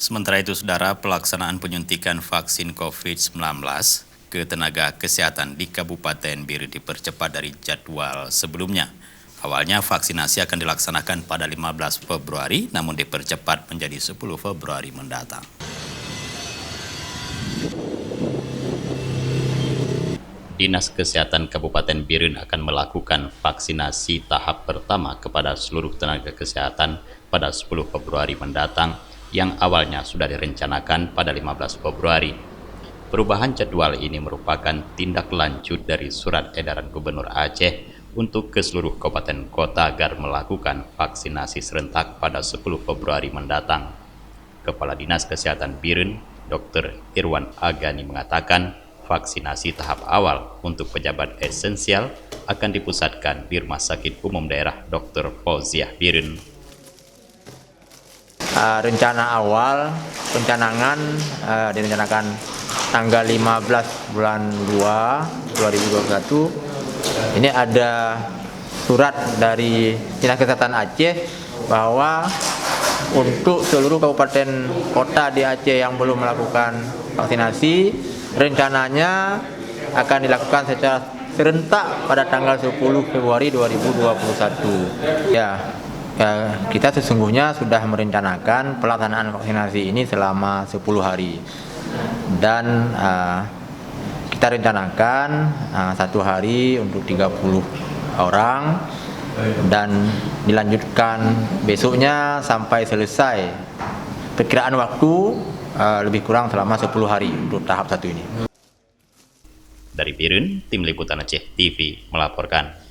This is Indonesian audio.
Sementara itu, Saudara, pelaksanaan penyuntikan vaksin COVID-19 ke tenaga kesehatan di Kabupaten Biren dipercepat dari jadwal sebelumnya. Awalnya vaksinasi akan dilaksanakan pada 15 Februari, namun dipercepat menjadi 10 Februari mendatang. Dinas Kesehatan Kabupaten Biren akan melakukan vaksinasi tahap pertama kepada seluruh tenaga kesehatan pada 10 Februari mendatang, yang awalnya sudah direncanakan pada 15 Februari. Perubahan jadwal ini merupakan tindak lanjut dari surat edaran Gubernur Aceh untuk ke seluruh kabupaten kota agar melakukan vaksinasi serentak pada 10 Februari mendatang. Kepala Dinas Kesehatan Biren, Dr. Irwan Agani mengatakan vaksinasi tahap awal untuk pejabat esensial akan dipusatkan di Rumah Sakit Umum Daerah Dr. Fauziah Biren. Rencana awal pencanangan direncanakan tanggal 15 bulan 2 2021. Ini ada surat dari Dinas Kesehatan Aceh bahwa untuk seluruh kabupaten kota di Aceh yang belum melakukan vaksinasi, rencananya akan dilakukan secara serentak pada tanggal 10 Februari 2021. Kita sesungguhnya sudah merencanakan pelaksanaan vaksinasi ini selama 10 hari. Dan kita rencanakan 1 hari untuk 30 orang dan dilanjutkan besoknya sampai selesai. Perkiraan waktu lebih kurang selama 10 hari untuk tahap 1 ini. Dari Biren, Tim Liputan Aceh TV melaporkan.